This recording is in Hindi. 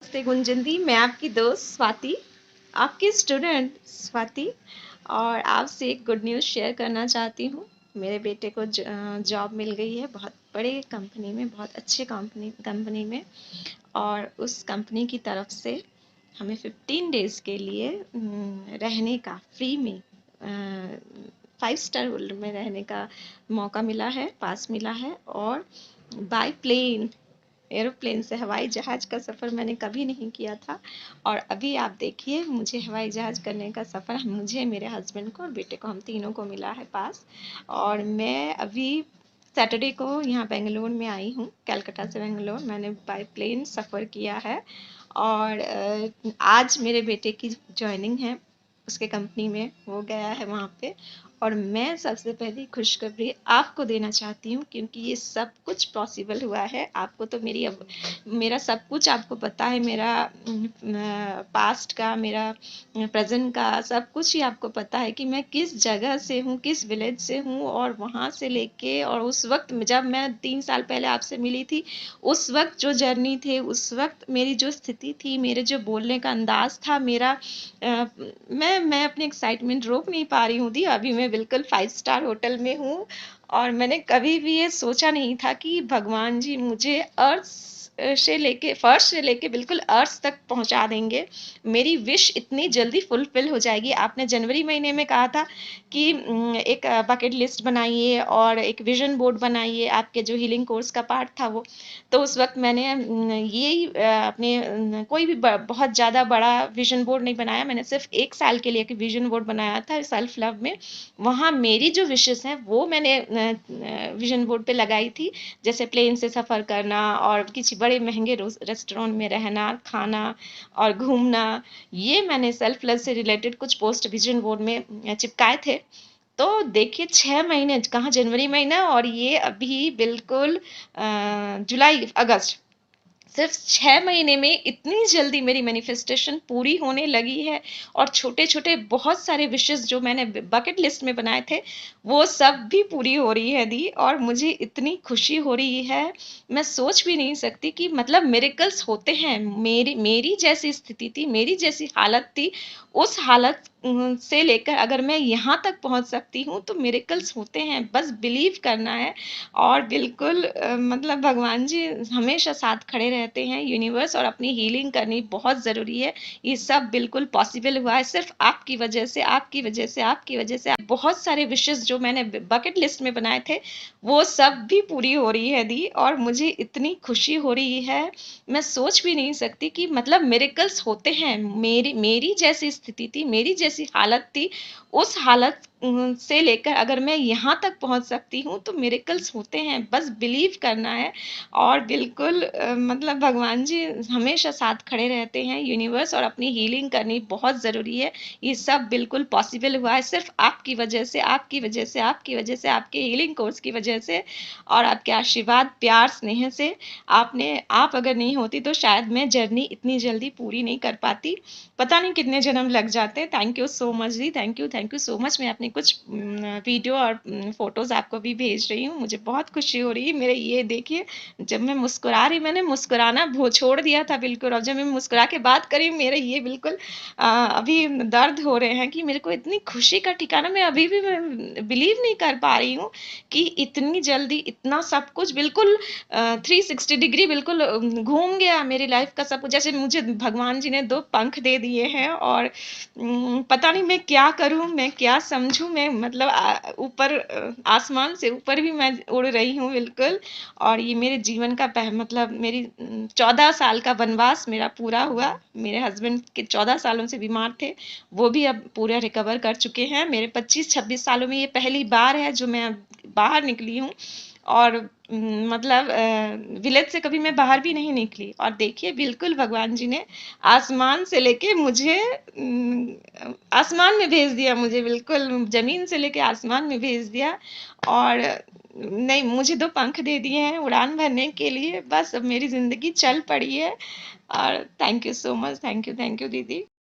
नमस्ते गुंजन दी, मैं आपकी दोस्त स्वाति, आपकी स्टूडेंट स्वाति। और आपसे एक गुड न्यूज़ शेयर करना चाहती हूँ। मेरे बेटे को जॉब मिल गई है बहुत बड़े कंपनी में, बहुत अच्छे कंपनी में। और उस कंपनी की तरफ से हमें 15 डेज़ के लिए रहने का फ्री में 5 स्टार होटल में रहने का मौका मिला है, पास मिला है। और बाय प्लेन, एरोप्लेन से, हवाई जहाज़ का सफ़र मैंने कभी नहीं किया था। और अभी आप देखिए, मुझे हवाई जहाज़ करने का सफ़र, मुझे, मेरे हस्बैंड को और बेटे को, हम तीनों को मिला है पास। और मैं अभी सैटरडे को यहाँ बेंगलोर में आई हूँ, कलकत्ता से बेंगलोर मैंने बाय प्लेन सफ़र किया है। और आज मेरे बेटे की जॉइनिंग है उसके कंपनी में, वो गया है वहाँ पे। और मैं सबसे पहली खुशखबरी आपको देना चाहती हूँ, क्योंकि ये सब कुछ पॉसिबल हुआ है। आपको तो मेरा सब कुछ आपको पता है, मेरा पास्ट का, मेरा प्रेजेंट का, सब कुछ ही आपको पता है कि मैं किस जगह से हूँ, किस विलेज से हूँ। और वहाँ से लेके, और उस वक्त जब मैं 3 साल पहले आपसे मिली थी, उस वक्त जो जर्नी थे, उस वक्त मेरी जो स्थिति थी, मेरे जो बोलने का अंदाज था, मेरा मैं अपनी एक्साइटमेंट रोक नहीं पा रही हूँ दी। अभी मैं बिल्कुल 5 स्टार होटल में हूँ। और मैंने कभी भी ये सोचा नहीं था कि भगवान जी मुझे अर्थ से लेके, फर्श से लेके बिल्कुल अर्थ तक पहुंचा देंगे। मेरी विश इतनी जल्दी फुलफिल हो जाएगी। आपने जनवरी महीने में कहा था कि एक बकेट लिस्ट बनाइए और एक विजन बोर्ड बनाइए, आपके जो हीलिंग कोर्स का पार्ट था वो। तो उस वक्त मैंने यही अपने कोई भी बहुत ज़्यादा बड़ा विजन बोर्ड नहीं बनाया। मैंने सिर्फ 1 साल के लिए एक विजन बोर्ड बनाया था सेल्फ लव में। वहाँ मेरी जो विशेस हैं वो मैंने विजन बोर्ड पे लगाई थी, जैसे प्लेन से सफ़र करना और किसी बड़े महंगे रेस्टोरेंट में रहना, खाना और घूमना। ये मैंने सेल्फ लव से रिलेटेड कुछ पोस्ट विजन बोर्ड में चिपकाए थे। तो देखिए, 6 महीने कहाँ, जनवरी महीना, और ये अभी बिल्कुल जुलाई अगस्त, सिर्फ 6 महीने में इतनी जल्दी मेरी मैनिफेस्टेशन पूरी होने लगी है। और छोटे छोटे बहुत सारे विशेस जो मैंने बकेट लिस्ट में बनाए थे, वो सब भी पूरी हो रही है दी। और मुझे इतनी खुशी हो रही है, मैं सोच भी नहीं सकती कि मतलब मिरेकल्स होते हैं। मेरी मेरी जैसी स्थिति थी, मेरी जैसी हालत थी, उस हालत से लेकर अगर मैं यहाँ तक पहुँच सकती हूँ, तो मिरेकल्स होते हैं, बस बिलीव करना है। और बिल्कुल मतलब भगवान जी हमेशा साथ खड़े रहते हैं, यूनिवर्स, और अपनी हीलिंग करनी बहुत ज़रूरी है। ये सब बिल्कुल पॉसिबल हुआ है सिर्फ आपकी वजह से, आपकी वजह से, आपकी वजह से। बहुत सारे विशेस जो मैंने बकेट लिस्ट में बनाए थे, वो सब भी पूरी हो रही है दी। और मुझे इतनी खुशी हो रही है, मैं सोच भी नहीं सकती कि मतलब मिरेकल्स होते हैं। मेरी मेरी जैसी स्थिति थी, मेरी जैसी हालत थी, उस हालत से लेकर अगर मैं यहाँ तक पहुँच सकती हूँ, तो मिरेकल्स होते हैं, बस बिलीव करना है। और बिल्कुल मतलब भगवान जी हमेशा साथ खड़े रहते हैं, यूनिवर्स, और अपनी हीलिंग करनी बहुत ज़रूरी है। ये सब बिल्कुल पॉसिबल हुआ है सिर्फ आपकी वजह से, आपकी वजह से, आपकी वजह से, आपके हीलिंग कोर्स की वजह से, और आपके आशीर्वाद, प्यार, स्नेह से। आप अगर नहीं होती तो शायद मैं जर्नी इतनी जल्दी पूरी नहीं कर पाती। पता नहीं कितने जन्म लग जाते। थैंक यू सो मच जी, थैंक यू सो मच। मैं अपनी कुछ वीडियो और फोटोज़ आपको भी भेज रही हूँ। मुझे बहुत खुशी हो रही है। मेरे ये देखिए, जब मैं मुस्कुरा रही, मैंने मुस्कुराना छोड़ दिया था बिल्कुल, और जब मैं मुस्कुरा के बात करी, मेरे ये बिल्कुल अभी दर्द हो रहे हैं कि मेरे को इतनी खुशी का ठिकाना, मैं अभी भी मैं बिलीव नहीं कर पा रही हूँ कि इतनी जल्दी इतना सब कुछ बिल्कुल 360 डिग्री बिल्कुल घूम गया मेरी लाइफ का सब कुछ। जैसे मुझे भगवान जी ने 2 पंख दे दिए हैं। और पता नहीं मैं क्या करूं, मैं क्या समझूं। मैं मतलब ऊपर आसमान से ऊपर भी मैं उड़ रही हूं बिल्कुल। और ये मेरे जीवन का मतलब मेरी 14 साल का वनवास मेरा पूरा हुआ। मेरे हस्बैंड के 14 सालों से बीमार थे, वो भी अब पूरा रिकवर कर चुके हैं। मेरे 25-26 सालों में ये पहली बार है जो मैं बाहर निकली हूँ। और मतलब विलेज से कभी मैं बाहर भी नहीं निकली। और देखिए, बिल्कुल भगवान जी ने आसमान से लेके मुझे आसमान में भेज दिया, मुझे बिल्कुल ज़मीन से लेके आसमान में भेज दिया। और नहीं, मुझे 2 पंख दे दिए हैं उड़ान भरने के लिए। बस अब मेरी ज़िंदगी चल पड़ी है। और thank you so much, thank you दीदी।